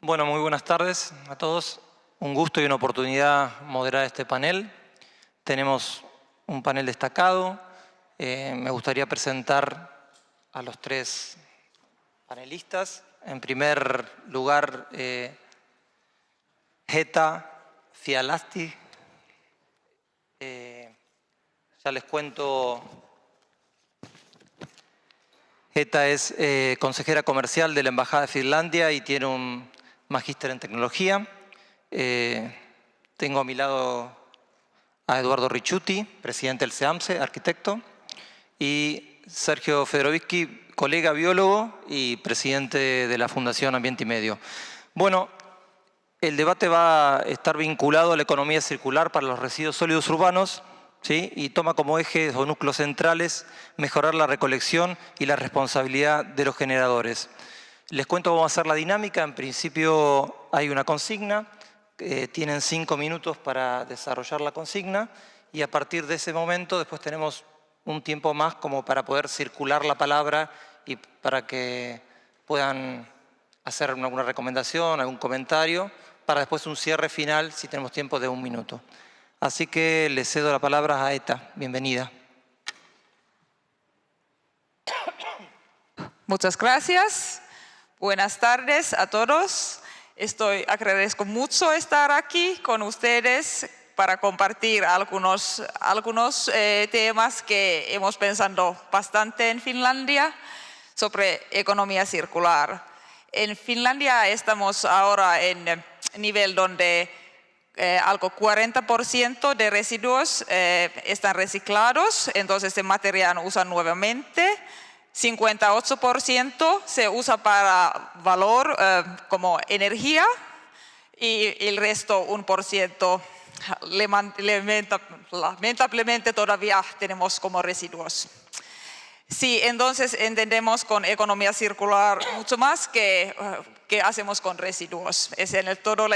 Bueno, muy buenas tardes a todos. Un gusto y una oportunidad moderar este panel. Tenemos un panel destacado. Me gustaría presentar a los tres panelistas. En primer lugar, Heta Fialasti. Ya les cuento. Heta es consejera comercial de la Embajada de Finlandia y tiene un magíster en tecnología. Tengo a mi lado a Eduardo Ricciuti, presidente del SEAMSE, arquitecto, y Sergio Fedorovitsky, colega biólogo y presidente de la Fundación Ambiente y Medio. Bueno, el debate va a estar vinculado a la economía circular para los residuos sólidos urbanos, ¿sí? Y toma como ejes o núcleos centrales mejorar la recolección y la responsabilidad de los generadores. Les cuento cómo va a ser la dinámica. En principio hay una consigna, tienen 5 minutos para desarrollar la consigna y a partir de ese momento después tenemos un tiempo más como para poder circular la palabra y para que puedan hacer alguna recomendación, algún comentario, para después un cierre final, si tenemos tiempo, de 1 minuto. Así que le cedo la palabra a Heta. Bienvenida. Muchas gracias. Buenas tardes a todos. Agradezco mucho estar aquí con ustedes para compartir algunos temas que hemos pensado bastante en Finlandia sobre economía circular. En Finlandia estamos ahora en nivel donde algo 40% de residuos están reciclados, entonces el material usan nuevamente. 58% se usa para valor como energía y el resto 1% lamentablemente todavía tenemos como residuos. Sí, entonces entendemos con economía circular mucho más que hacemos con residuos. Es en el todo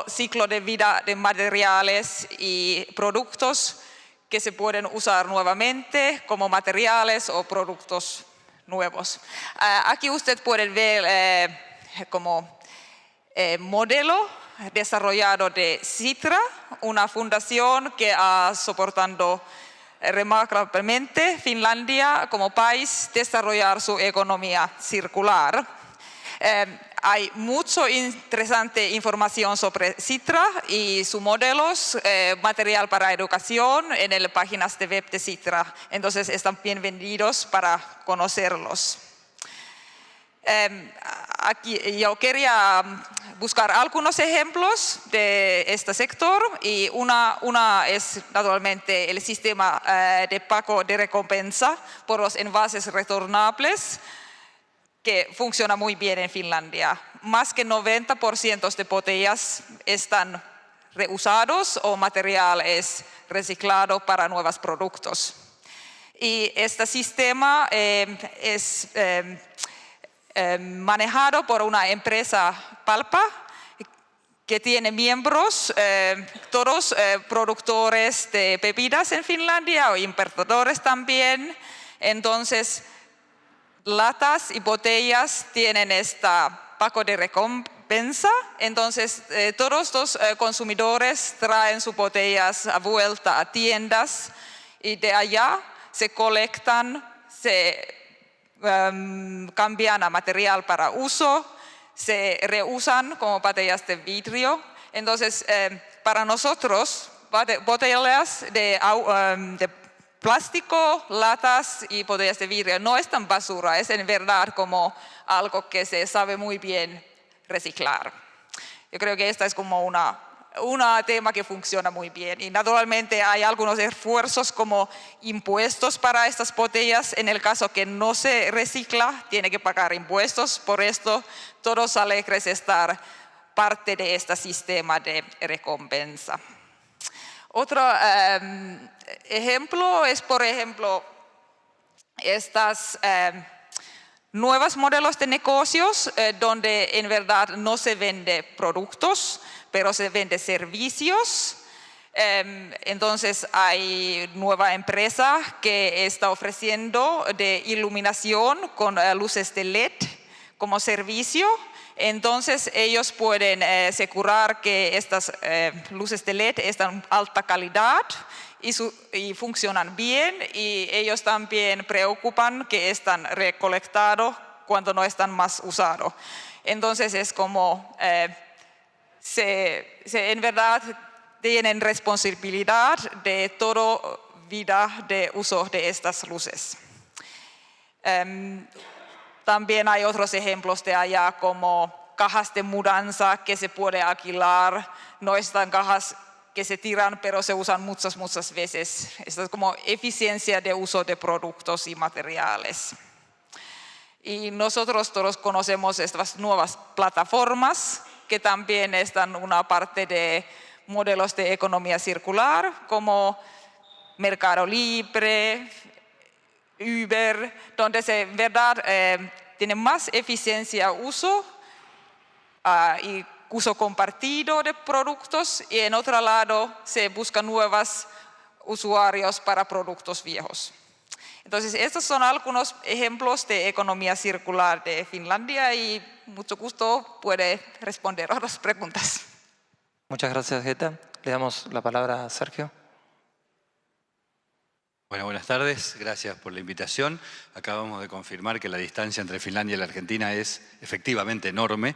ciclo de vida de materiales y productos que se pueden usar nuevamente como materiales o productos nuevos. Aquí usted puede ver como modelo desarrollado de Sitra, una fundación que ha soportado remarcablemente Finlandia como país desarrollar su economía circular. Hay mucha interesante información sobre Sitra y sus modelos, material para educación en las páginas de web de Sitra. Entonces están bienvenidos para conocerlos. Aquí yo quería buscar algunos ejemplos de este sector y una es naturalmente el sistema de pago de recompensa por los envases retornables, que funciona muy bien en Finlandia. Más que 90% de botellas están reusados o material es reciclado para nuevos productos. Y este sistema es manejado por una empresa Palpa que tiene miembros, todos productores de bebidas en Finlandia o importadores también. Entonces, latas y botellas tienen esta pago de recompensa, entonces todos los consumidores traen sus botellas a vuelta a tiendas y de allá se colectan, se cambian a material para uso, se reusan como botellas de vidrio. Entonces para nosotros botellas de plástico, latas y botellas de vidrio no es tan basura, es en verdad como algo que se sabe muy bien reciclar. Yo creo que esta es como un tema que funciona muy bien y naturalmente hay algunos esfuerzos como impuestos para estas botellas. En el caso que no se recicla, tiene que pagar impuestos, por esto todos alegres de estar parte de este sistema de recompensa. Otro ejemplo es, por ejemplo, estas nuevos modelos de negocios donde en verdad no se vende productos, pero se vende servicios. Entonces hay nueva empresa que está ofreciendo de iluminación con luces de LED como servicio. Entonces ellos pueden asegurar que estas luces de LED están de alta calidad y funcionan bien, y ellos también preocupan que están recolectados cuando no están más usados. Entonces es como en verdad tienen responsabilidad de toda vida de uso de estas luces. También hay otros ejemplos de allá, como cajas de mudanza que se puede alquilar. No están cajas que se tiran, pero se usan muchas veces. Esto es como eficiencia de uso de productos y materiales. Y nosotros todos conocemos estas nuevas plataformas que también están una parte de modelos de economía circular, como Mercado Libre, Uber, donde se en verdad tiene más eficiencia uso y uso compartido de productos, y en otro lado se buscan nuevos usuarios para productos viejos. Entonces, estos son algunos ejemplos de economía circular de Finlandia, y mucho gusto puede responder a las preguntas. Muchas gracias, Geta. Le damos la palabra a Sergio. Bueno, buenas tardes, gracias por la invitación. Acabamos de confirmar que la distancia entre Finlandia y la Argentina es efectivamente enorme.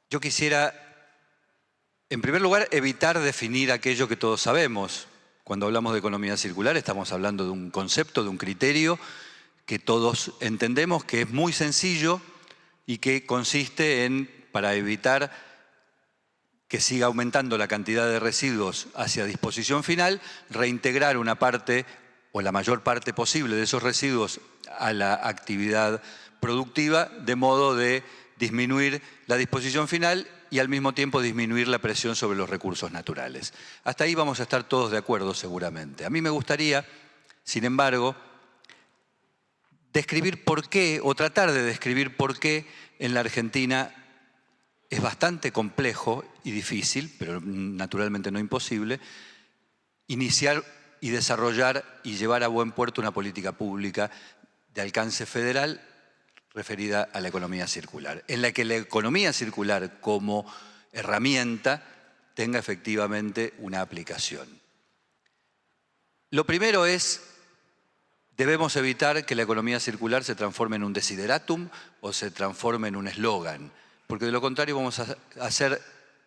Yo quisiera, en primer lugar, evitar definir aquello que todos sabemos. Cuando hablamos de economía circular estamos hablando de un concepto, de un criterio que todos entendemos, que es muy sencillo y que consiste en, para evitar que siga aumentando la cantidad de residuos hacia disposición final, reintegrar una parte o la mayor parte posible de esos residuos a la actividad productiva, de modo de disminuir la disposición final y al mismo tiempo disminuir la presión sobre los recursos naturales. Hasta ahí vamos a estar todos de acuerdo seguramente. A mí me gustaría, sin embargo, describir por qué, o tratar de describir por qué en la Argentina es bastante complejo y difícil, pero naturalmente no imposible, iniciar y desarrollar y llevar a buen puerto una política pública de alcance federal referida a la economía circular, en la que la economía circular como herramienta tenga efectivamente una aplicación. Lo primero es, debemos evitar que la economía circular se transforme en un desideratum o se transforme en un eslogan, porque de lo contrario vamos a hacer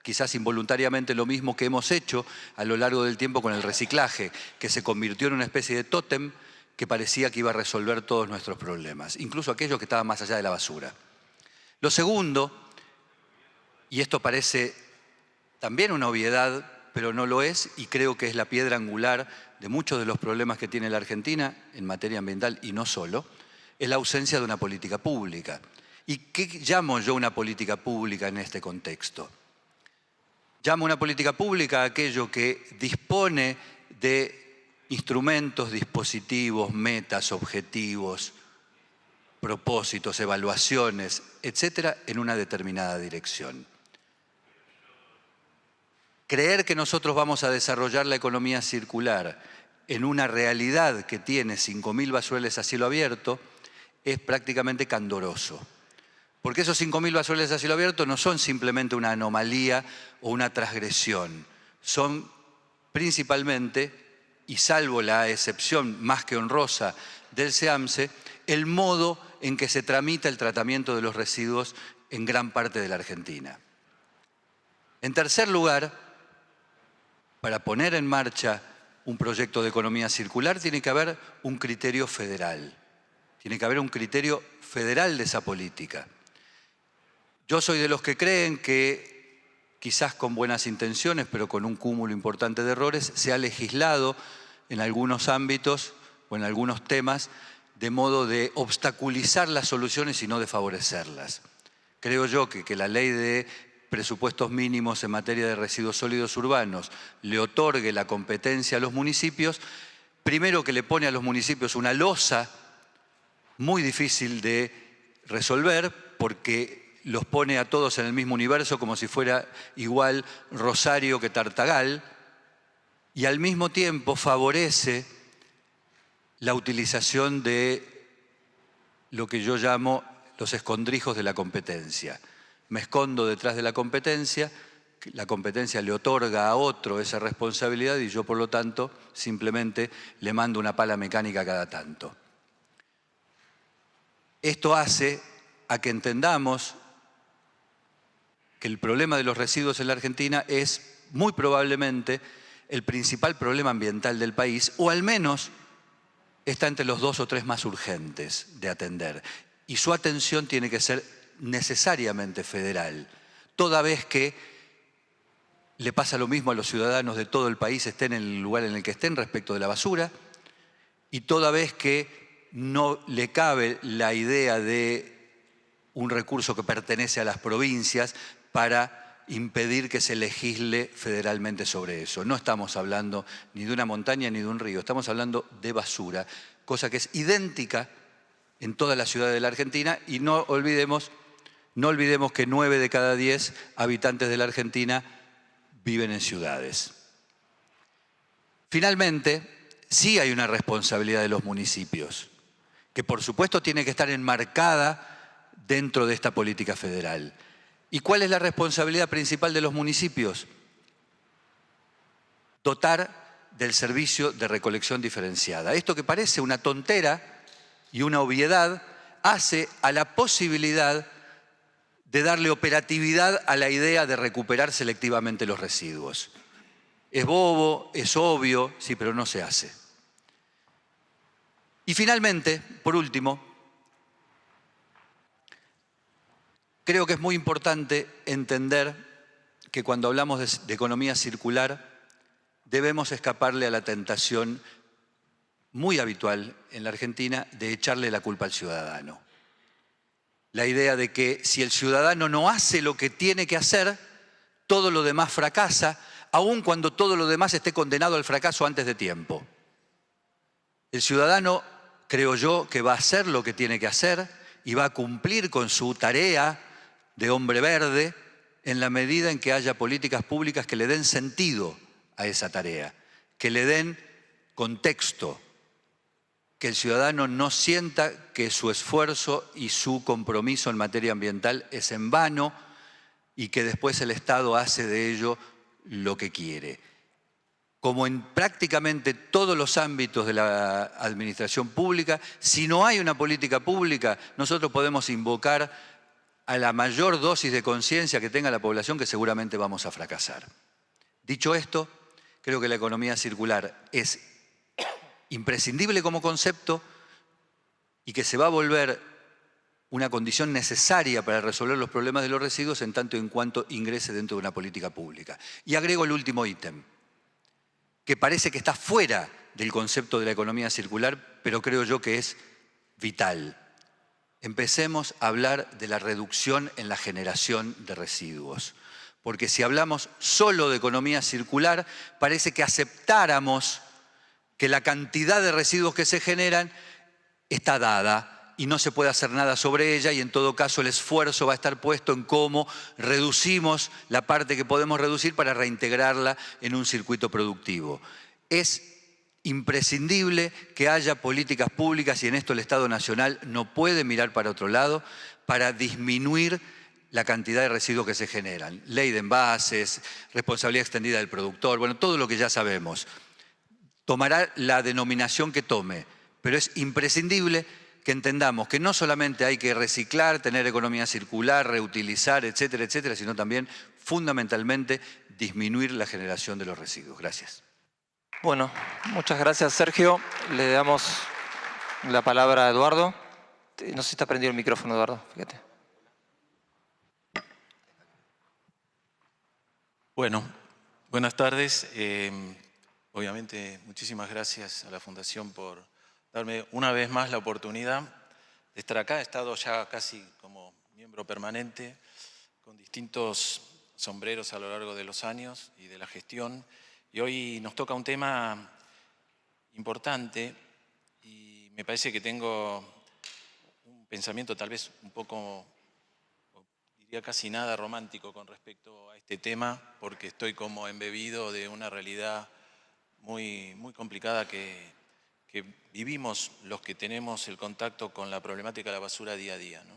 quizás involuntariamente lo mismo que hemos hecho a lo largo del tiempo con el reciclaje, que se convirtió en una especie de tótem que parecía que iba a resolver todos nuestros problemas, incluso aquellos que estaban más allá de la basura. Lo segundo, y esto parece también una obviedad, pero no lo es, y creo que es la piedra angular de muchos de los problemas que tiene la Argentina en materia ambiental y no solo, es la ausencia de una política pública. ¿Y qué llamo yo una política pública en este contexto? Llamo una política pública a aquello que dispone de instrumentos, dispositivos, metas, objetivos, propósitos, evaluaciones, etcétera, en una determinada dirección. Creer que nosotros vamos a desarrollar la economía circular en una realidad que tiene 5.000 basureles a cielo abierto es prácticamente candoroso. Porque esos 5.000 basureles a cielo abierto no son simplemente una anomalía o una transgresión, son principalmente, y salvo la excepción más que honrosa del SEAMSE, el modo en que se tramita el tratamiento de los residuos en gran parte de la Argentina. En tercer lugar, para poner en marcha un proyecto de economía circular tiene que haber un criterio federal. Tiene que haber un criterio federal de esa política. Yo soy de los que creen que, quizás con buenas intenciones, pero con un cúmulo importante de errores, se ha legislado en algunos ámbitos o en algunos temas de modo de obstaculizar las soluciones y no de favorecerlas. Creo yo que la ley de presupuestos mínimos en materia de residuos sólidos urbanos le otorgue la competencia a los municipios, primero que le pone a los municipios una losa muy difícil de resolver, porque los pone a todos en el mismo universo como si fuera igual Rosario que Tartagal, y al mismo tiempo favorece la utilización de lo que yo llamo los escondrijos de la competencia. Me escondo detrás de la competencia le otorga a otro esa responsabilidad y yo, por lo tanto, simplemente le mando una pala mecánica cada tanto. Esto hace a que entendamos que el problema de los residuos en la Argentina es muy probablemente el principal problema ambiental del país, o al menos está entre los 2 o 3 más urgentes de atender. Y su atención tiene que ser necesariamente federal, toda vez que le pasa lo mismo a los ciudadanos de todo el país, estén en el lugar en el que estén, respecto de la basura, y toda vez que no le cabe la idea de un recurso que pertenece a las provincias para impedir que se legisle federalmente sobre eso. No estamos hablando ni de una montaña ni de un río, estamos hablando de basura, cosa que es idéntica en todas las ciudades de la Argentina, y no olvidemos que 9 de cada 10 habitantes de la Argentina viven en ciudades. Finalmente, sí hay una responsabilidad de los municipios, que por supuesto tiene que estar enmarcada dentro de esta política federal. ¿Y cuál es la responsabilidad principal de los municipios? Dotar del servicio de recolección diferenciada. Esto, que parece una tontera y una obviedad, hace a la posibilidad de darle operatividad a la idea de recuperar selectivamente los residuos. Es bobo, es obvio, sí, pero no se hace. Y finalmente, por último, creo que es muy importante entender que cuando hablamos de economía circular debemos escaparle a la tentación muy habitual en la Argentina de echarle la culpa al ciudadano. La idea de que si el ciudadano no hace lo que tiene que hacer, todo lo demás fracasa, aun cuando todo lo demás esté condenado al fracaso antes de tiempo. El ciudadano, creo yo, que va a hacer lo que tiene que hacer y va a cumplir con su tarea de hombre verde en la medida en que haya políticas públicas que le den sentido a esa tarea, que le den contexto, que el ciudadano no sienta que su esfuerzo y su compromiso en materia ambiental es en vano y que después el Estado hace de ello lo que quiere. Como en prácticamente todos los ámbitos de la administración pública, si no hay una política pública, nosotros podemos invocar a la mayor dosis de conciencia que tenga la población, que seguramente vamos a fracasar. Dicho esto, creo que la economía circular es imprescindible como concepto y que se va a volver una condición necesaria para resolver los problemas de los residuos en tanto y en cuanto ingrese dentro de una política pública. Y agrego el último ítem, que parece que está fuera del concepto de la economía circular, pero creo yo que es vital. Empecemos a hablar de la reducción en la generación de residuos. Porque si hablamos solo de economía circular, parece que aceptáramos que la cantidad de residuos que se generan está dada y no se puede hacer nada sobre ella, y en todo caso el esfuerzo va a estar puesto en cómo reducimos la parte que podemos reducir para reintegrarla en un circuito productivo. Es imprescindible que haya políticas públicas, y en esto el Estado Nacional no puede mirar para otro lado, para disminuir la cantidad de residuos que se generan. Ley de envases, responsabilidad extendida del productor, bueno, todo lo que ya sabemos. Tomará la denominación que tome, pero es imprescindible que entendamos que no solamente hay que reciclar, tener economía circular, reutilizar, etcétera, etcétera, sino también, fundamentalmente, disminuir la generación de los residuos. Gracias. Bueno, muchas gracias, Sergio. Le damos la palabra a Eduardo. No sé si está prendido el micrófono, Eduardo, fíjate. Bueno, buenas tardes. Obviamente, muchísimas gracias a la Fundación por darme una vez más la oportunidad de estar acá. He estado ya casi como miembro permanente, con distintos sombreros a lo largo de los años y de la gestión. Y hoy nos toca un tema importante y me parece que tengo un pensamiento tal vez un poco, diría casi nada romántico con respecto a este tema, porque estoy como embebido de una realidad muy complicada que vivimos los que tenemos el contacto con la problemática de la basura día a día, ¿no?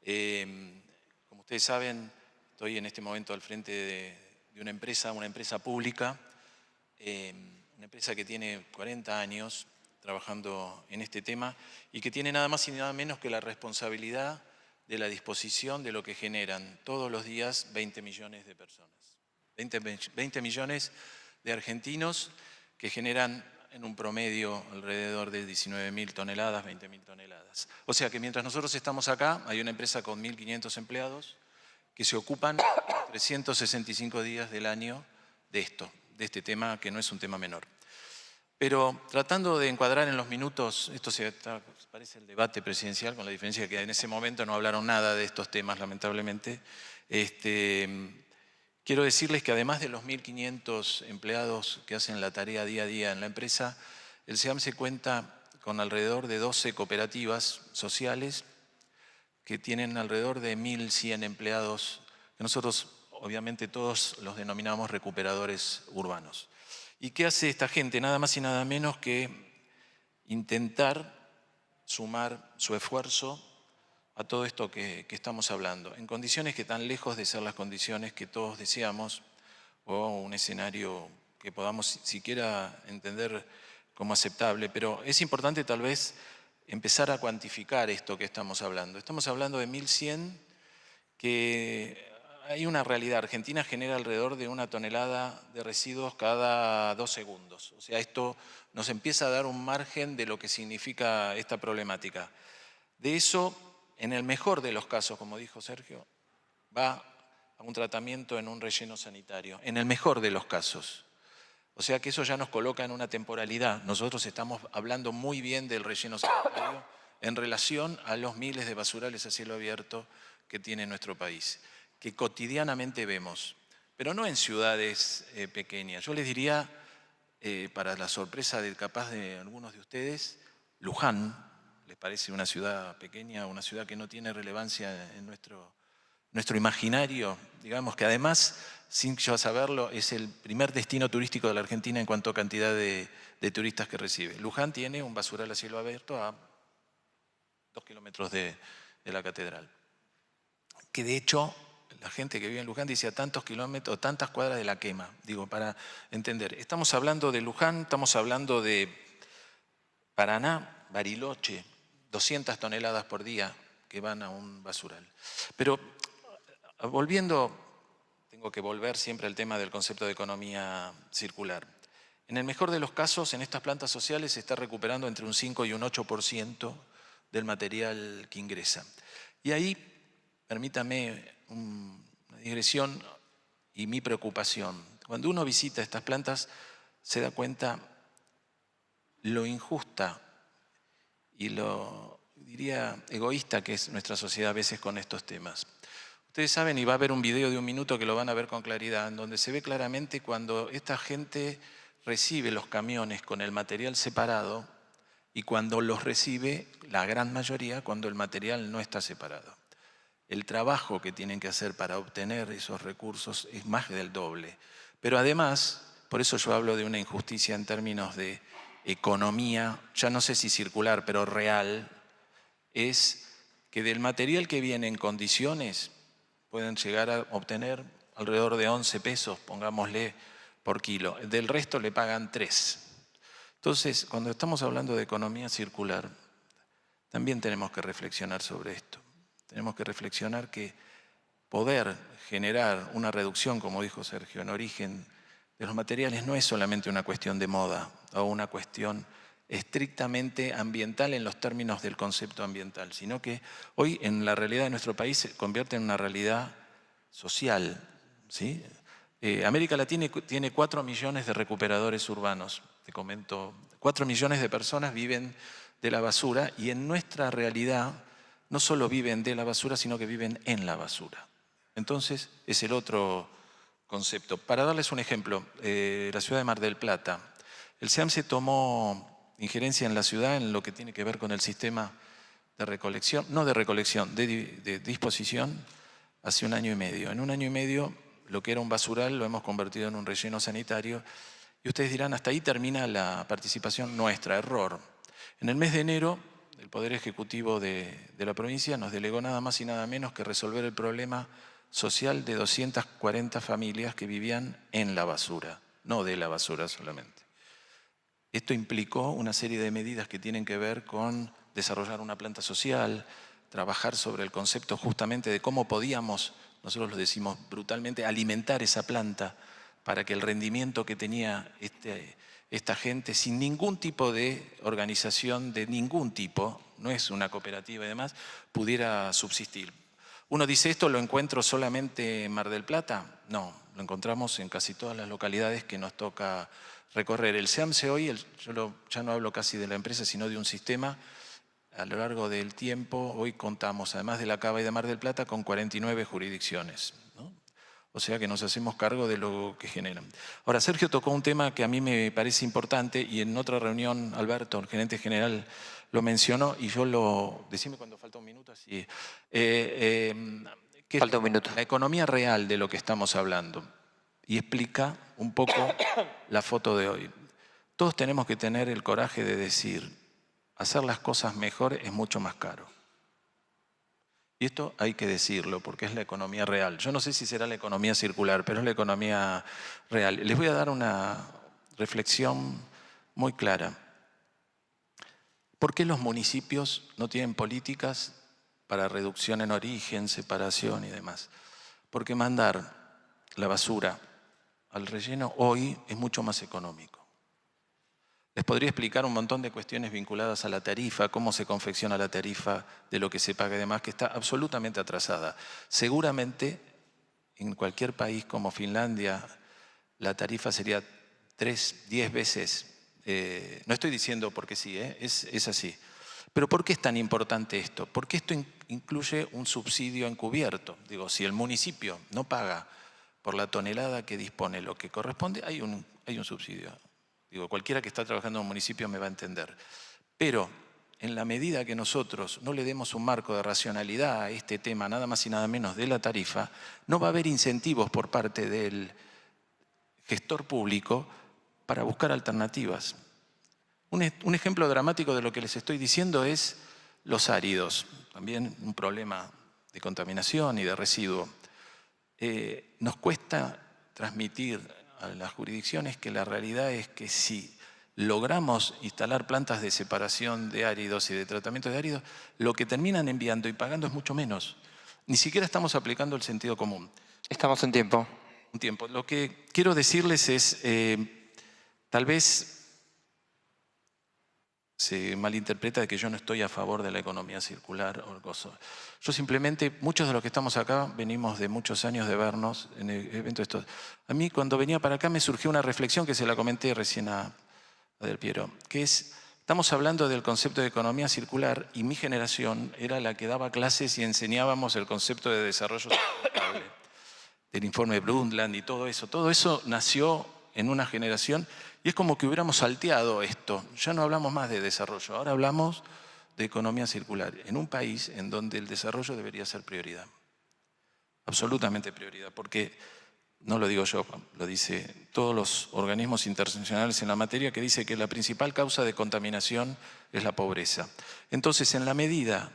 Como ustedes saben, estoy en este momento al frente de una empresa pública, una empresa que tiene 40 años trabajando en este tema y que tiene nada más y nada menos que la responsabilidad de la disposición de lo que generan todos los días 20 millones de personas. 20 millones de argentinos que generan en un promedio alrededor de 19.000 toneladas, 20.000 toneladas. O sea que mientras nosotros estamos acá, hay una empresa con 1.500 empleados que se ocupan 365 días del año de este tema, que no es un tema menor. Pero tratando de encuadrar en los minutos, esto parece el debate presidencial, con la diferencia que en ese momento no hablaron nada de estos temas, lamentablemente. Quiero decirles que además de los 1.500 empleados que hacen la tarea día a día en la empresa, el SEAMSE cuenta con alrededor de 12 cooperativas sociales que tienen alrededor de 1.100 empleados, que nosotros obviamente todos los denominamos recuperadores urbanos. ¿Y qué hace esta gente? Nada más y nada menos que intentar sumar su esfuerzo a todo esto que estamos hablando, en condiciones que están lejos de ser las condiciones que todos deseamos, o un escenario que podamos siquiera entender como aceptable, pero es importante tal vez empezar a cuantificar esto que estamos hablando. Estamos hablando de 1.100, que hay una realidad. Argentina genera alrededor de 1 tonelada de residuos cada 2 segundos. O sea, esto nos empieza a dar un margen de lo que significa esta problemática. De eso, en el mejor de los casos, como dijo Sergio, va a un tratamiento en un relleno sanitario. En el mejor de los casos. O sea que eso ya nos coloca en una temporalidad. Nosotros estamos hablando muy bien del relleno sanitario en relación a los miles de basurales a cielo abierto que tiene nuestro país, que cotidianamente vemos, pero no en ciudades pequeñas. Yo les diría, para la sorpresa capaz de algunos de ustedes, Luján, ¿les parece una ciudad pequeña, una ciudad que no tiene relevancia en nuestro imaginario? Digamos que además, sin yo saberlo, es el primer destino turístico de la Argentina en cuanto a cantidad de turistas que recibe. Luján tiene un basural a cielo abierto a 2 kilómetros de la catedral, que de hecho la gente que vive en Luján dice a tantos kilómetros, tantas cuadras de la quema. Digo, para entender, estamos hablando de Luján, estamos hablando de Paraná, Bariloche, 200 toneladas por día que van a un basural. Pero tengo que volver siempre al tema del concepto de economía circular. En el mejor de los casos, en estas plantas sociales se está recuperando entre un 5 y un 8% del material que ingresa. Y ahí, permítame una digresión y mi preocupación. Cuando uno visita estas plantas, se da cuenta lo injusta y lo, diría, egoísta que es nuestra sociedad a veces con estos temas. Ustedes saben, y va a haber un video de 1 minuto que lo van a ver con claridad, en donde se ve claramente cuando esta gente recibe los camiones con el material separado y cuando los recibe, la gran mayoría, cuando el material no está separado. El trabajo que tienen que hacer para obtener esos recursos es más del doble. Pero además, por eso yo hablo de una injusticia en términos de economía, ya no sé si circular, pero real, es que del material que viene en condiciones pueden llegar a obtener alrededor de 11 pesos, pongámosle, por kilo. Del resto le pagan 3. Entonces, cuando estamos hablando de economía circular, también tenemos que reflexionar sobre esto. Tenemos que reflexionar que poder generar una reducción, como dijo Sergio, en origen de los materiales no es solamente una cuestión de moda o una cuestión estrictamente ambiental en los términos del concepto ambiental, sino que hoy en la realidad de nuestro país se convierte en una realidad social, ¿sí? América Latina tiene 4 millones de recuperadores urbanos, te comento, 4 millones de personas viven de la basura y en nuestra realidad no solo viven de la basura, sino que viven en la basura. Entonces, es el otro concepto. Para darles un ejemplo, la ciudad de Mar del Plata, el SEAMSE tomó injerencia en la ciudad en lo que tiene que ver con el sistema de recolección, no de recolección, de disposición, hace 1 año y medio. En 1 año y medio, lo que era un basural lo hemos convertido en un relleno sanitario y ustedes dirán, hasta ahí termina la participación nuestra, error. En el mes de enero, el Poder Ejecutivo de la provincia nos delegó nada más y nada menos que resolver el problema social de 240 familias que vivían en la basura, no de la basura solamente. Esto implicó una serie de medidas que tienen que ver con desarrollar una planta social, trabajar sobre el concepto justamente de cómo podíamos, nosotros lo decimos brutalmente, alimentar esa planta para que el rendimiento que tenía esta gente, sin ningún tipo de organización, de ningún tipo, no es una cooperativa y demás, pudiera subsistir. Uno dice, ¿esto lo encuentro solamente en Mar del Plata? No, lo encontramos en casi todas las localidades que nos toca recorrer. El SEAMSE hoy, ya no hablo casi de la empresa, sino de un sistema. A lo largo del tiempo, hoy contamos, además de la Cava y de Mar del Plata, con 49 jurisdicciones, ¿no? O sea que nos hacemos cargo de lo que generan. Ahora, Sergio tocó un tema que a mí me parece importante y en otra reunión, Alberto, el gerente general, lo mencionó y yo decime cuando falta un minuto, así. Falta un minuto. La economía real de lo que estamos hablando y explica un poco la foto de hoy. Todos tenemos que tener el coraje de decir, hacer las cosas mejor es mucho más caro. Y esto hay que decirlo porque es la economía real. Yo no sé si será la economía circular, pero es la economía real. Les voy a dar una reflexión muy clara. ¿Por qué los municipios no tienen políticas para reducción en origen, separación y demás? Porque mandar la basura al relleno hoy es mucho más económico. Les podría explicar un montón de cuestiones vinculadas a la tarifa, cómo se confecciona la tarifa de lo que se paga y demás, que está absolutamente atrasada. Seguramente en cualquier país como Finlandia la tarifa sería 10 veces. No estoy diciendo porque sí, es así. Pero ¿por qué es tan importante esto? Porque esto incluye un subsidio encubierto. Digo, si el municipio no paga por la tonelada que dispone lo que corresponde, hay un subsidio. Digo, cualquiera que está trabajando en un municipio me va a entender. Pero en la medida que nosotros no le demos un marco de racionalidad a este tema, nada más y nada menos de la tarifa, no va a haber incentivos por parte del gestor público para buscar alternativas. Un ejemplo dramático de lo que les estoy diciendo es los áridos, también un problema de contaminación y de residuo. Nos cuesta transmitir a las jurisdicciones que la realidad es que si logramos instalar plantas de separación de áridos y de tratamiento de áridos, lo que terminan enviando y pagando es mucho menos. Ni siquiera estamos aplicando el sentido común. Estamos en tiempo. Un tiempo. Lo que quiero decirles es, tal vez se malinterpreta de que yo no estoy a favor de la economía circular o cosas. Yo simplemente, muchos de los que estamos acá venimos de muchos años de vernos en eventos estos. A mí cuando venía para acá me surgió una reflexión que se la comenté recién a Del Piero, que es, estamos hablando del concepto de economía circular y mi generación era la que daba clases y enseñábamos el concepto de desarrollo sustentable, del informe de Brundtland y todo eso. Todo eso nació en una generación y es como que hubiéramos salteado esto. Ya no hablamos más de desarrollo, ahora hablamos de economía circular, en un país en donde el desarrollo debería ser prioridad. Absolutamente prioridad, porque no lo digo yo, lo dice todos los organismos internacionales en la materia, que dice que la principal causa de contaminación es la pobreza. Entonces, en la medida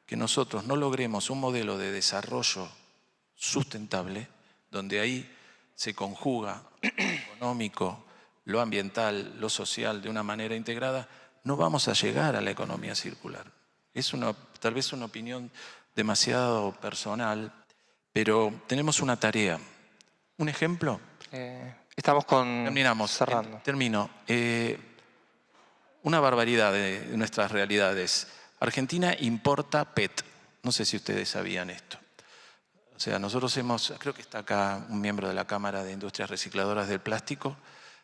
que nosotros no logremos un modelo de desarrollo sustentable, donde ahí se conjuga lo económico, lo ambiental, lo social de una manera integrada, no vamos a llegar a la economía circular. Es tal vez una opinión demasiado personal, pero tenemos una tarea. ¿Un ejemplo? Estamos cerrando. Termino. Una barbaridad de nuestras realidades. Argentina importa PET. No sé si ustedes sabían esto. O sea, nosotros creo que está acá un miembro de la Cámara de Industrias Recicladoras del Plástico,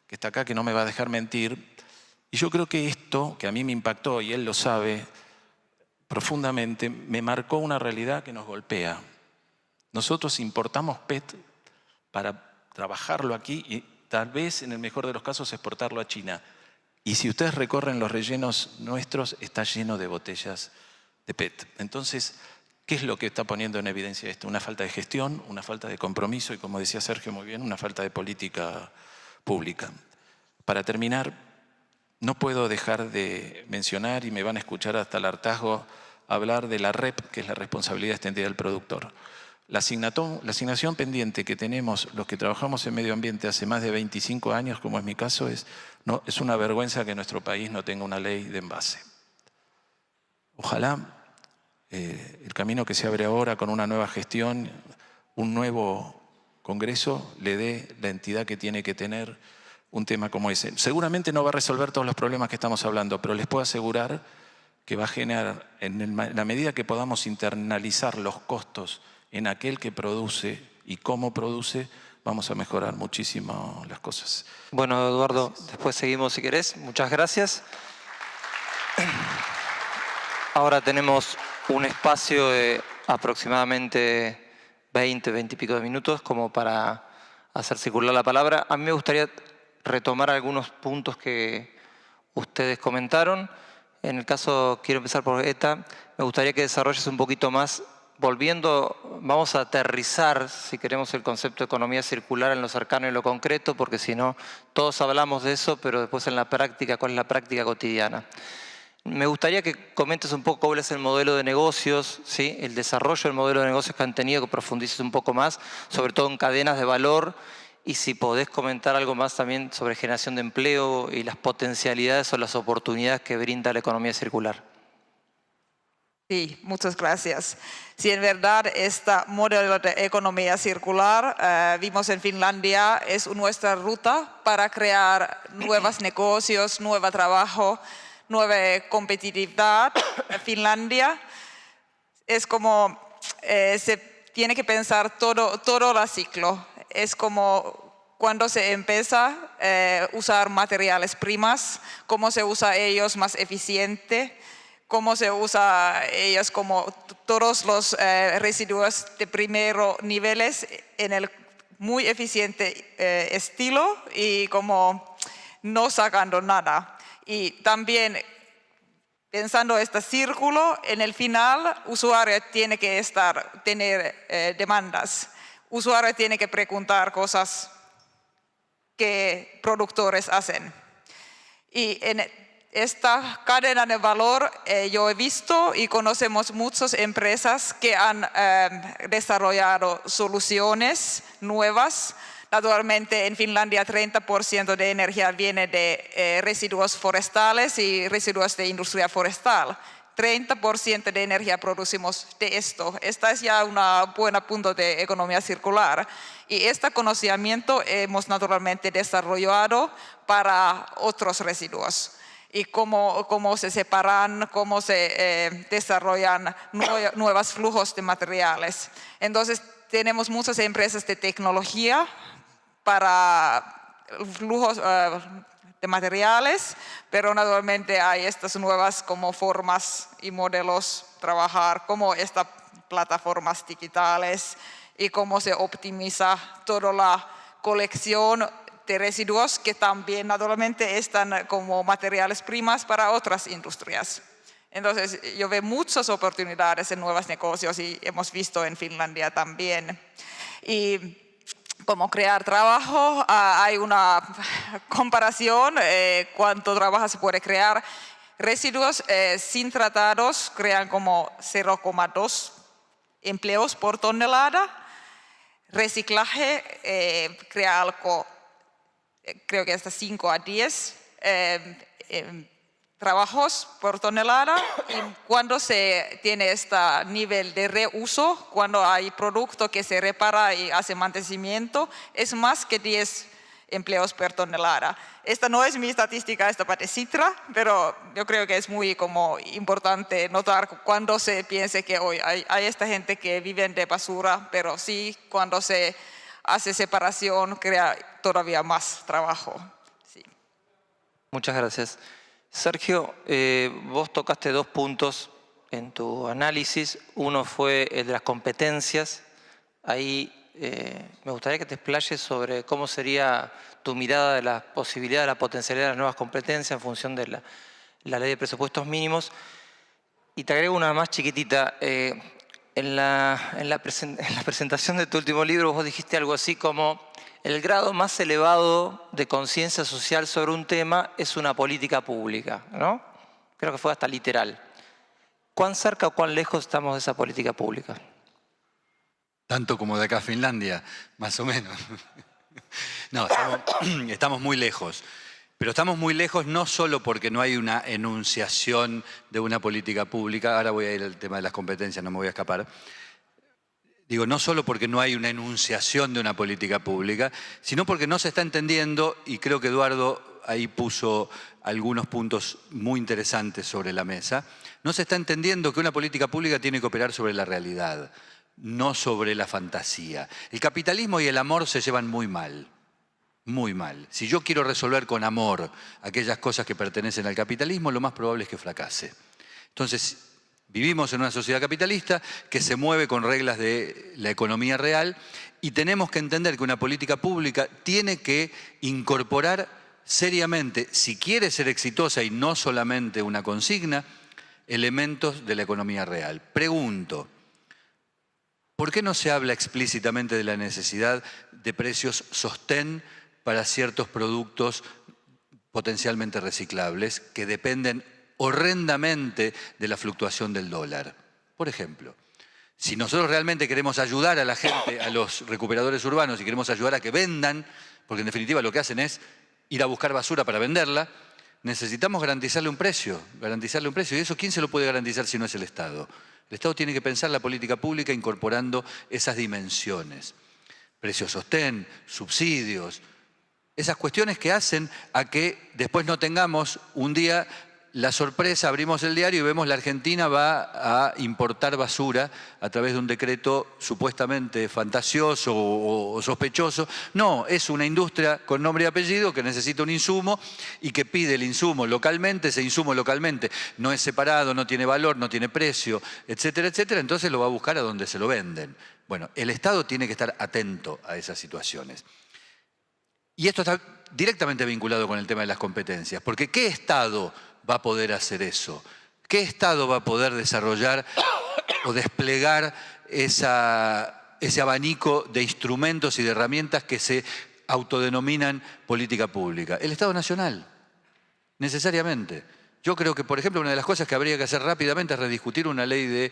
que está acá, que no me va a dejar mentir. Y yo creo que esto, que a mí me impactó y él lo sabe profundamente, me marcó una realidad que nos golpea. Nosotros importamos PET para trabajarlo aquí y tal vez, en el mejor de los casos, exportarlo a China. Y si ustedes recorren los rellenos nuestros, está lleno de botellas de PET. Entonces, ¿qué es lo que está poniendo en evidencia esto? Una falta de gestión, una falta de compromiso y, como decía Sergio muy bien, una falta de política pública. Para terminar, no puedo dejar de mencionar, y me van a escuchar hasta el hartazgo, hablar de la REP, que es la responsabilidad extendida del productor. La asignación pendiente que tenemos los que trabajamos en medio ambiente hace más de 25 años, como es mi caso, es una vergüenza que nuestro país no tenga una ley de envase. Ojalá el camino que se abre ahora con una nueva gestión, un nuevo Congreso, le dé la entidad que tiene que tener un tema como ese. Seguramente no va a resolver todos los problemas que estamos hablando, pero les puedo asegurar que va a generar, en la medida que podamos internalizar los costos en aquel que produce y cómo produce, vamos a mejorar muchísimo las cosas. Bueno, Eduardo, después seguimos si querés. Muchas gracias. Ahora tenemos un espacio de aproximadamente 20 y pico de minutos como para hacer circular la palabra. A mí me gustaría retomar algunos puntos que ustedes comentaron. En el caso, quiero empezar por ETA, me gustaría que desarrolles un poquito más, vamos a aterrizar, si queremos, el concepto de economía circular en lo cercano y en lo concreto, porque si no, todos hablamos de eso, pero después en la práctica, ¿cuál es la práctica cotidiana? Me gustaría que comentes un poco cuál es el modelo de negocios, ¿sí? El desarrollo del modelo de negocios que han tenido, que profundices un poco más, sobre todo en cadenas de valor, y si podés comentar algo más también sobre generación de empleo y las potencialidades o las oportunidades que brinda la economía circular. Sí, muchas gracias. Sí, en verdad, este modelo de economía circular, vimos en Finlandia, es nuestra ruta para crear nuevos negocios, nuevo trabajo, nueva competitividad. Finlandia es como, se tiene que pensar todo el ciclo. Es como cuando se empieza a usar materiales primas, cómo se usa ellos más eficiente, cómo se usa ellos como todos los residuos de primeros niveles en el muy eficiente estilo y como no sacando nada. Y también pensando este círculo, en el final, usuario tiene que tener demandas. Usuario tiene que preguntar cosas que productores hacen. Y en esta cadena de valor yo he visto y conocemos muchas empresas que han desarrollado soluciones nuevas. Naturalmente en Finlandia 30% de energía viene de residuos forestales y residuos de industria forestal. 30% de energía producimos de esto. Esta es ya un buen punto de economía circular. Y este conocimiento hemos naturalmente desarrollado para otros residuos. Y cómo se separan, cómo se desarrollan nuevos flujos de materiales. Entonces tenemos muchas empresas de tecnología para flujos de materiales, pero naturalmente hay estas nuevas como formas y modelos de trabajar, como estas plataformas digitales y cómo se optimiza toda la colección de residuos que también naturalmente están como materiales primas para otras industrias. Entonces yo veo muchas oportunidades en nuevos negocios y hemos visto en Finlandia también. Y como crear trabajo, hay una comparación, cuánto trabajo se puede crear. Residuos sin tratados crean como 0,2 empleos por tonelada. Reciclaje crea algo, creo que hasta 5 a 10 trabajos por tonelada. Y cuando se tiene este nivel de reuso, cuando hay producto que se repara y hace mantenimiento, es más que 10 empleos por tonelada. Esta no es mi estadística, esta parte Citra, pero yo creo que es muy como importante notar cuando se piense que hoy hay esta gente que vive de basura, pero sí cuando se hace separación crea todavía más trabajo. Sí. Muchas gracias. Sergio, vos tocaste 2 puntos en tu análisis. Uno fue el de las competencias. Ahí me gustaría que te explayes sobre cómo sería tu mirada de la posibilidad, de la potencialidad de las nuevas competencias en función de la ley de presupuestos mínimos. Y te agrego una más chiquitita. En la presentación de tu último libro vos dijiste algo así como el grado más elevado de conciencia social sobre un tema es una política pública, ¿no? Creo que fue hasta literal. ¿Cuán cerca o cuán lejos estamos de esa política pública? Tanto como de acá a Finlandia, más o menos. No, estamos muy lejos. Pero estamos muy lejos no solo porque no hay una enunciación de una política pública, ahora voy a ir al tema de las competencias, no me voy a escapar. Digo, no solo porque no hay una enunciación de una política pública, sino porque no se está entendiendo, y creo que Eduardo ahí puso algunos puntos muy interesantes sobre la mesa, no se está entendiendo que una política pública tiene que operar sobre la realidad, no sobre la fantasía. El capitalismo y el amor se llevan muy mal. Muy mal. Si yo quiero resolver con amor aquellas cosas que pertenecen al capitalismo, lo más probable es que fracase. Entonces, vivimos en una sociedad capitalista que se mueve con reglas de la economía real y tenemos que entender que una política pública tiene que incorporar seriamente, si quiere ser exitosa y no solamente una consigna, elementos de la economía real. Pregunto, ¿por qué no se habla explícitamente de la necesidad de precios sostén para ciertos productos potencialmente reciclables que dependen horrendamente de la fluctuación del dólar? Por ejemplo, si nosotros realmente queremos ayudar a la gente, a los recuperadores urbanos, y queremos ayudar a que vendan, porque en definitiva lo que hacen es ir a buscar basura para venderla, necesitamos garantizarle un precio. ¿Y eso quién se lo puede garantizar si no es el Estado? El Estado tiene que pensar la política pública incorporando esas dimensiones. Precios sostén, subsidios, esas cuestiones que hacen a que después no tengamos un día la sorpresa, abrimos el diario y vemos la Argentina va a importar basura a través de un decreto supuestamente fantasioso o sospechoso. No, es una industria con nombre y apellido que necesita un insumo y que pide el insumo localmente, ese insumo localmente no es separado, no tiene valor, no tiene precio, etcétera, etcétera, entonces lo va a buscar a donde se lo venden. Bueno, el Estado tiene que estar atento a esas situaciones. Y esto está directamente vinculado con el tema de las competencias, porque ¿qué Estado va a poder hacer eso? ¿Qué Estado va a poder desarrollar o desplegar ese abanico de instrumentos y de herramientas que se autodenominan política pública? El Estado Nacional, necesariamente. Yo creo que, por ejemplo, una de las cosas que habría que hacer rápidamente es rediscutir una ley de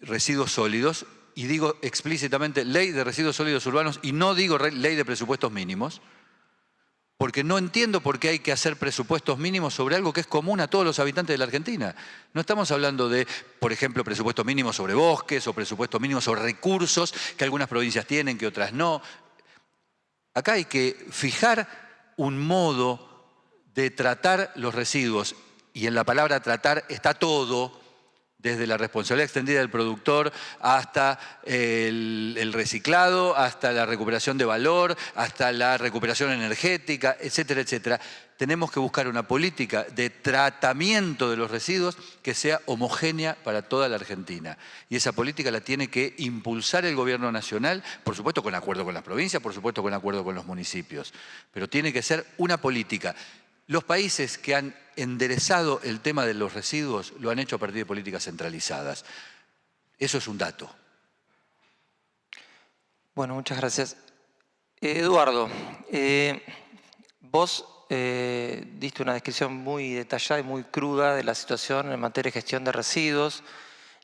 residuos sólidos, y digo explícitamente ley de residuos sólidos urbanos y no digo ley de presupuestos mínimos, porque no entiendo por qué hay que hacer presupuestos mínimos sobre algo que es común a todos los habitantes de la Argentina. No estamos hablando de, por ejemplo, presupuestos mínimos sobre bosques o presupuestos mínimos sobre recursos que algunas provincias tienen, que otras no. Acá hay que fijar un modo de tratar los residuos, y en la palabra tratar está todo, desde la responsabilidad extendida del productor hasta el reciclado, hasta la recuperación de valor, hasta la recuperación energética, etcétera, etcétera. Tenemos que buscar una política de tratamiento de los residuos que sea homogénea para toda la Argentina. Y esa política la tiene que impulsar el gobierno nacional, por supuesto con acuerdo con las provincias, por supuesto con acuerdo con los municipios. Pero tiene que ser una política. Los países que han enderezado el tema de los residuos lo han hecho a partir de políticas centralizadas. Eso es un dato. Bueno, muchas gracias. Eduardo, vos diste una descripción muy detallada y muy cruda de la situación en materia de gestión de residuos,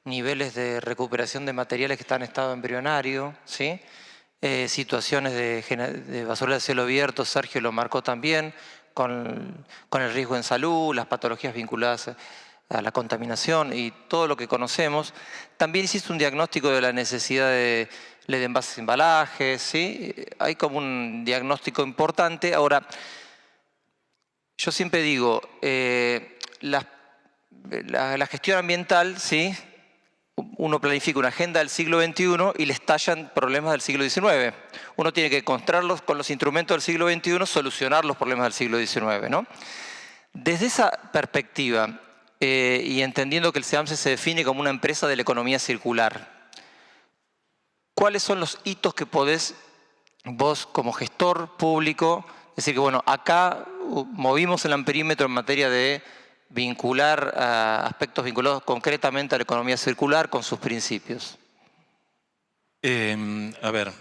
niveles de recuperación de materiales que están en estado embrionario, ¿sí? Situaciones de basura de cielo abierto, Sergio lo marcó también, con el riesgo en salud, las patologías vinculadas a la contaminación y todo lo que conocemos. También hiciste un diagnóstico de la necesidad de ley de envases y embalajes, ¿sí? Hay como un diagnóstico importante. Ahora, yo siempre digo, la gestión ambiental, ¿sí? Uno planifica una agenda del siglo XXI y le estallan problemas del siglo XIX. Uno tiene que encontrarlos con los instrumentos del siglo XXI, solucionar los problemas del siglo XIX, ¿no? Desde esa perspectiva, y entendiendo que el SEAMSE se define como una empresa de la economía circular, ¿cuáles son los hitos que podés vos como gestor público decir que, bueno, acá movimos el amperímetro en materia de vincular aspectos vinculados concretamente a la economía circular con sus principios? A ver,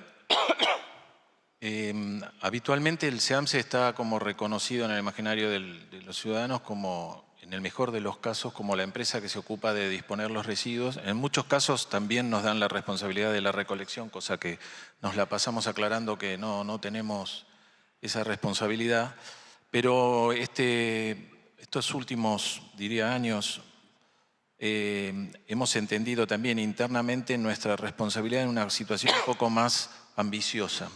Habitualmente el SEAMSE está como reconocido en el imaginario de los ciudadanos como, en el mejor de los casos, como la empresa que se ocupa de disponer los residuos. En muchos casos también nos dan la responsabilidad de la recolección, cosa que nos la pasamos aclarando que no tenemos esa responsabilidad. Pero estos últimos, diría, años, hemos entendido también internamente nuestra responsabilidad en una situación un poco más ambiciosa.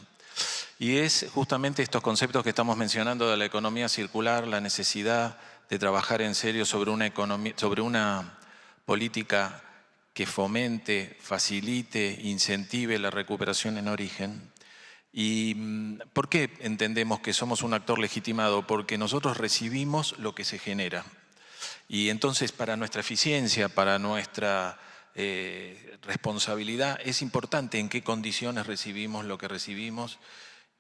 Y es justamente estos conceptos que estamos mencionando de la economía circular, la necesidad de trabajar en serio sobre una política que fomente, facilite, incentive la recuperación en origen. ¿Y por qué entendemos que somos un actor legitimado? Porque nosotros recibimos lo que se genera. Y entonces para nuestra eficiencia, para nuestra responsabilidad, es importante en qué condiciones recibimos lo que recibimos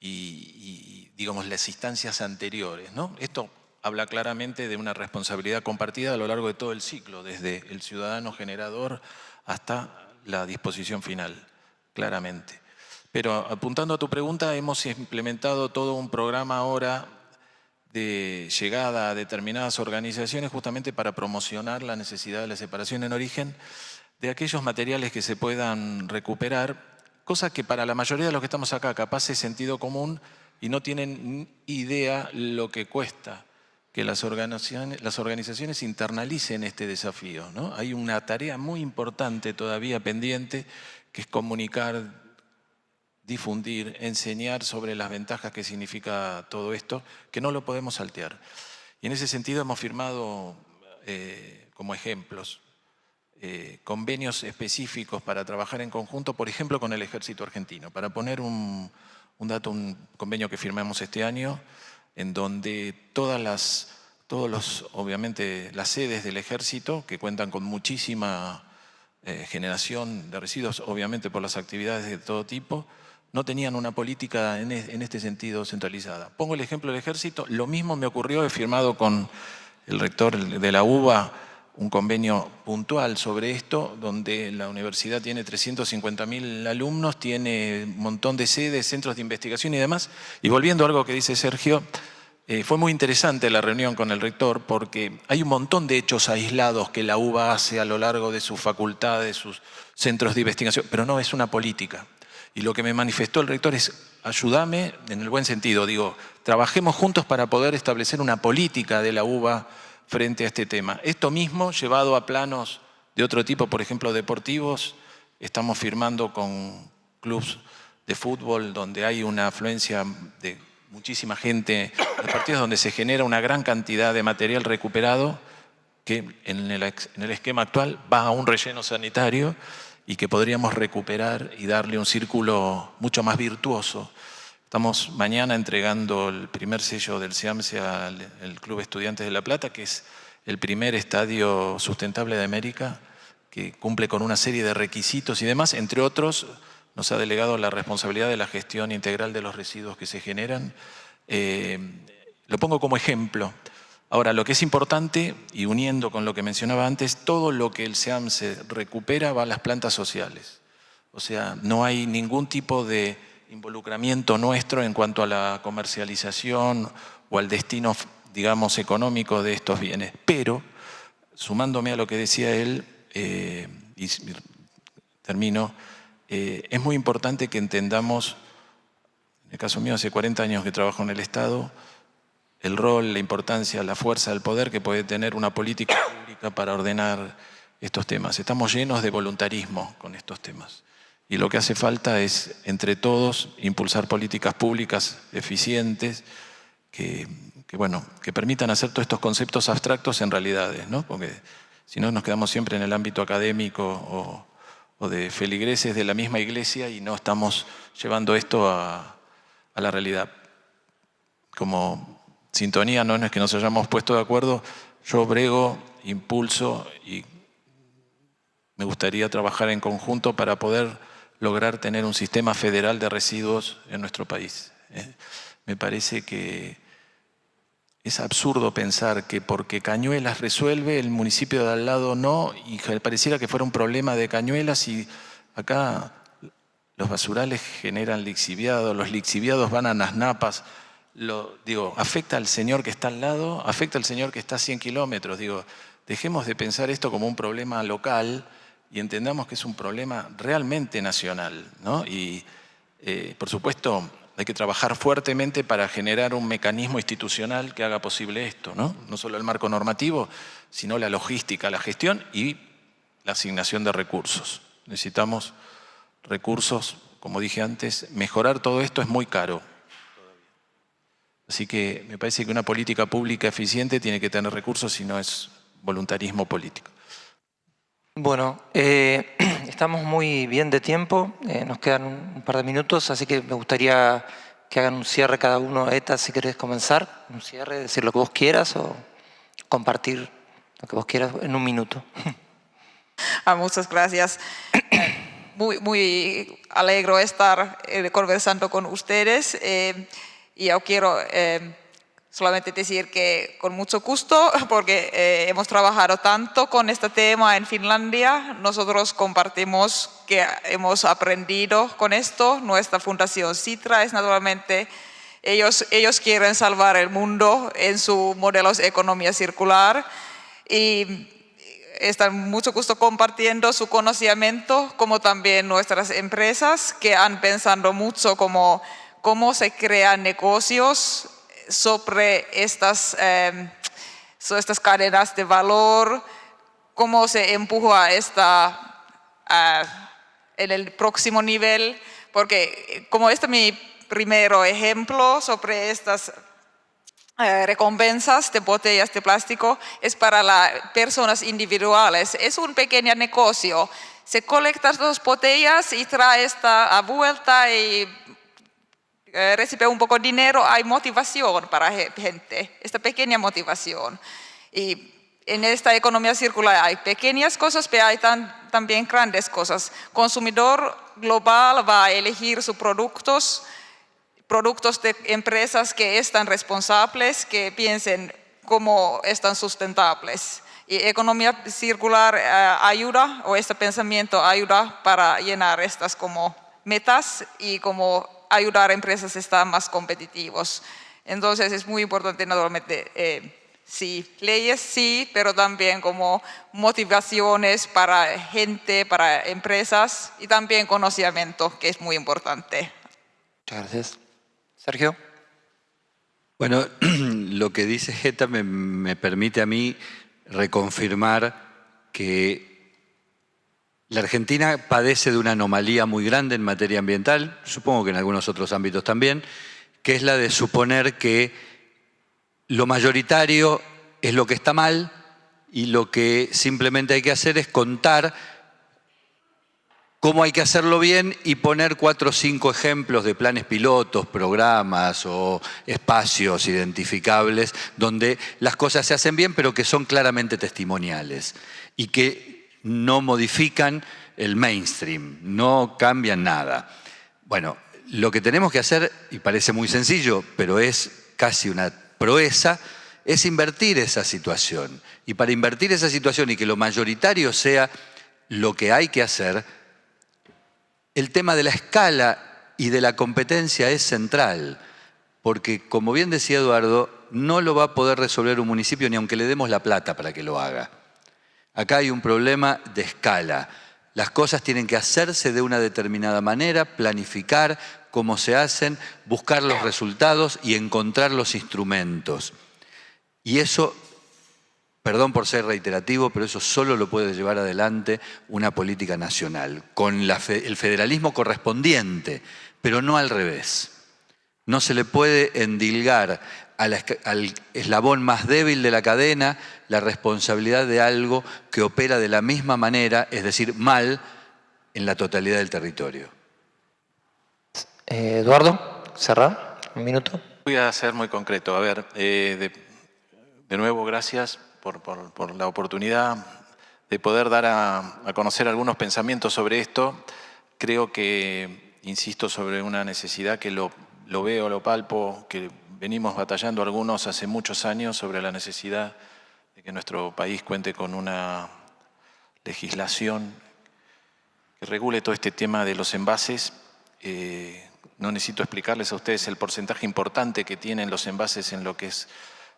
y digamos, las instancias anteriores, ¿no? Esto habla claramente de una responsabilidad compartida a lo largo de todo el ciclo, desde el ciudadano generador hasta la disposición final, claramente. Pero apuntando a tu pregunta, hemos implementado todo un programa ahora de llegada a determinadas organizaciones justamente para promocionar la necesidad de la separación en origen de aquellos materiales que se puedan recuperar, cosa que para la mayoría de los que estamos acá capaz es sentido común y no tienen idea lo que cuesta que las organizaciones internalicen este desafío, ¿no? Hay una tarea muy importante todavía pendiente, que es comunicar, difundir, enseñar sobre las ventajas que significa todo esto, que no lo podemos saltear. Y en ese sentido hemos firmado como ejemplos convenios específicos para trabajar en conjunto, por ejemplo, con el Ejército Argentino. Para poner un dato, un convenio que firmamos este año, en donde obviamente, las sedes del Ejército, que cuentan con muchísima generación de residuos, obviamente por las actividades de todo tipo, no tenían una política en este sentido centralizada. Pongo el ejemplo del Ejército, lo mismo me ocurrió, he firmado con el rector de la UBA un convenio puntual sobre esto, donde la universidad tiene 350.000 alumnos, tiene un montón de sedes, centros de investigación y demás. Y volviendo a algo que dice Sergio, fue muy interesante la reunión con el rector porque hay un montón de hechos aislados que la UBA hace a lo largo de sus facultades, sus centros de investigación, pero no es una política. Y lo que me manifestó el rector es, ayúdame, en el buen sentido, digo, trabajemos juntos para poder establecer una política de la UBA frente a este tema. Esto mismo, llevado a planos de otro tipo, por ejemplo, deportivos, estamos firmando con clubes de fútbol donde hay una afluencia de muchísima gente, de partidos donde se genera una gran cantidad de material recuperado que en el esquema actual va a un relleno sanitario y que podríamos recuperar y darle un círculo mucho más virtuoso. Estamos mañana entregando el primer sello del SEAMSE al Club Estudiantes de La Plata, que es el primer estadio sustentable de América, que cumple con una serie de requisitos y demás. Entre otros, nos ha delegado la responsabilidad de la gestión integral de los residuos que se generan. Lo pongo como ejemplo. Ahora, lo que es importante, y uniendo con lo que mencionaba antes, todo lo que el SEAMSE recupera va a las plantas sociales. O sea, no hay ningún tipo de involucramiento nuestro en cuanto a la comercialización o al destino, digamos, económico de estos bienes. Pero, sumándome a lo que decía él, y termino, es muy importante que entendamos, en el caso mío hace 40 años que trabajo en el Estado, el rol, la importancia, la fuerza, el poder que puede tener una política pública para ordenar estos temas. Estamos llenos de voluntarismo con estos temas. Y lo que hace falta es, entre todos, impulsar políticas públicas eficientes que permitan hacer todos estos conceptos abstractos en realidades, ¿no? Porque si no nos quedamos siempre en el ámbito académico o de feligreses de la misma iglesia y no estamos llevando esto a la realidad. Como sintonía, no es que nos hayamos puesto de acuerdo, yo brego, impulso y me gustaría trabajar en conjunto para poder lograr tener un sistema federal de residuos en nuestro país. Me parece que es absurdo pensar que porque Cañuelas resuelve, el municipio de al lado no, y pareciera que fuera un problema de Cañuelas y acá los basurales generan lixiviados, los lixiviados van a las napas, afecta al señor que está al lado, afecta al señor que está a 100 kilómetros. Dejemos de pensar esto como un problema local y entendamos que es un problema realmente nacional, ¿no? Y, por supuesto, hay que trabajar fuertemente para generar un mecanismo institucional que haga posible esto, ¿no? No solo el marco normativo, sino la logística, la gestión y la asignación de recursos. Necesitamos recursos, como dije antes, mejorar todo esto es muy caro. Así que me parece que una política pública eficiente tiene que tener recursos y no es voluntarismo político. Bueno, estamos muy bien de tiempo, nos quedan un par de minutos, así que me gustaría que hagan un cierre cada uno. Eta, si querés comenzar, un cierre, decir lo que vos quieras o compartir lo que vos quieras en un minuto. Muchas gracias. Muy alegro estar conversando con ustedes y yo quiero solamente decir que con mucho gusto, porque hemos trabajado tanto con este tema en Finlandia, nosotros compartimos que hemos aprendido con esto. Nuestra fundación Sitra es naturalmente, ellos quieren salvar el mundo en su modelo de economía circular y están mucho gusto compartiendo su conocimiento, como también nuestras empresas que han pensado mucho cómo se crean negocios sobre estas cadenas de valor, cómo se empuja en el próximo nivel, porque como este es mi primer ejemplo sobre estas recompensas de botellas de plástico, es para las personas individuales, es un pequeño negocio. Se colectan las botellas y trae esta a vuelta y recibe un poco de dinero, hay motivación para gente, esta pequeña motivación. Y en esta economía circular hay pequeñas cosas, pero hay también grandes cosas. El consumidor global va a elegir sus productos de empresas que están responsables, que piensen cómo están sustentables. Y economía circular ayuda, o este pensamiento ayuda para llenar estas como metas y como ayudar a empresas a estar más competitivos. Entonces es muy importante naturalmente, sí, leyes sí, pero también como motivaciones para gente, para empresas y también conocimiento, que es muy importante. Muchas gracias. Sergio. Bueno, lo que dice Eta me permite a mí reconfirmar que la Argentina padece de una anomalía muy grande en materia ambiental, supongo que en algunos otros ámbitos también, que es la de suponer que lo mayoritario es lo que está mal y lo que simplemente hay que hacer es contar cómo hay que hacerlo bien y poner 4 o 5 ejemplos de planes pilotos, programas o espacios identificables donde las cosas se hacen bien pero que son claramente testimoniales y que no modifican el mainstream, no cambian nada. Bueno, lo que tenemos que hacer, y parece muy sencillo, pero es casi una proeza, es invertir esa situación. Y para invertir esa situación y que lo mayoritario sea lo que hay que hacer, el tema de la escala y de la competencia es central, porque como bien decía Eduardo, no lo va a poder resolver un municipio ni aunque le demos la plata para que lo haga. Acá hay un problema de escala. Las cosas tienen que hacerse de una determinada manera, planificar cómo se hacen, buscar los resultados y encontrar los instrumentos. Y eso, perdón por ser reiterativo, pero eso solo lo puede llevar adelante una política nacional, con el federalismo correspondiente, pero no al revés. No se le puede endilgar al eslabón más débil de la cadena la responsabilidad de algo que opera de la misma manera, es decir, mal, en la totalidad del territorio. Eduardo, cerrar, un minuto. Voy a ser muy concreto. A ver, de nuevo, gracias por la oportunidad de poder dar a conocer algunos pensamientos sobre esto. Creo que, insisto, sobre una necesidad que lo veo, lo palpo, que venimos batallando algunos hace muchos años sobre la necesidad de que nuestro país cuente con una legislación que regule todo este tema de los envases No necesito explicarles a ustedes el porcentaje importante que tienen los envases en lo que es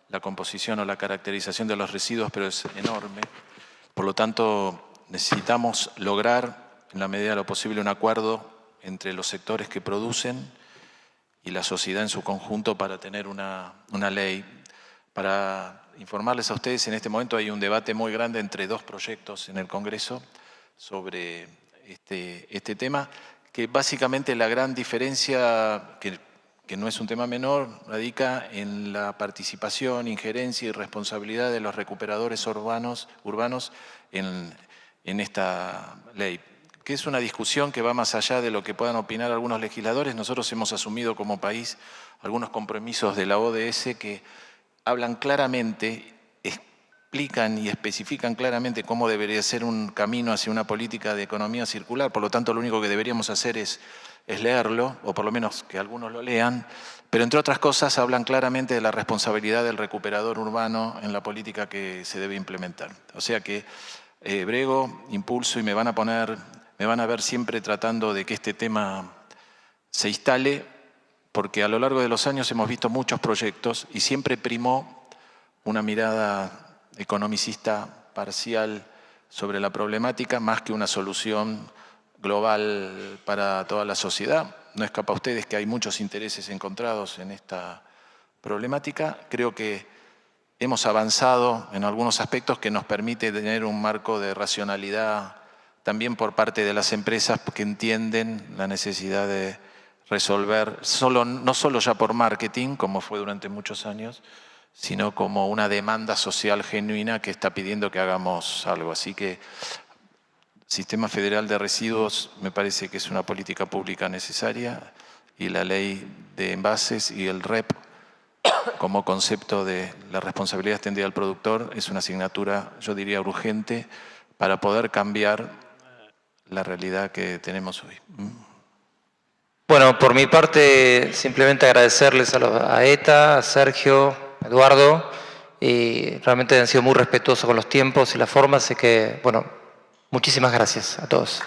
la composición o la caracterización de los residuos, pero es enorme. Por lo tanto, necesitamos lograr, en la medida de lo posible, un acuerdo entre los sectores que producen y la sociedad en su conjunto para tener una ley. Para informarles a ustedes, en este momento hay un debate muy grande entre dos proyectos en el Congreso sobre este tema, que básicamente la gran diferencia, que no es un tema menor, radica en la participación, injerencia y responsabilidad de los recuperadores urbanos en esta ley, que es una discusión que va más allá de lo que puedan opinar algunos legisladores. Nosotros hemos asumido como país algunos compromisos de la ODS que hablan claramente, explican y especifican claramente cómo debería ser un camino hacia una política de economía circular. Por lo tanto, lo único que deberíamos hacer es leerlo, o por lo menos que algunos lo lean, pero entre otras cosas hablan claramente de la responsabilidad del recuperador urbano en la política que se debe implementar. O sea que brego, impulso y me van a ver siempre tratando de que este tema se instale, porque a lo largo de los años hemos visto muchos proyectos y siempre primó una mirada economicista parcial sobre la problemática más que una solución global para toda la sociedad. No escapa a ustedes que hay muchos intereses encontrados en esta problemática. Creo que hemos avanzado en algunos aspectos que nos permite tener un marco de racionalidad también por parte de las empresas que entienden la necesidad de resolver, no solo ya por marketing, como fue durante muchos años, sino como una demanda social genuina que está pidiendo que hagamos algo. Así que Sistema Federal de Residuos me parece que es una política pública necesaria, y la ley de envases y el REP como concepto de la responsabilidad extendida al productor es una asignatura, yo diría, urgente para poder cambiar la realidad que tenemos hoy. Bueno, por mi parte, simplemente agradecerles a ETA, a Sergio, a Eduardo, y realmente han sido muy respetuosos con los tiempos y las formas, así que, bueno, muchísimas gracias a todos.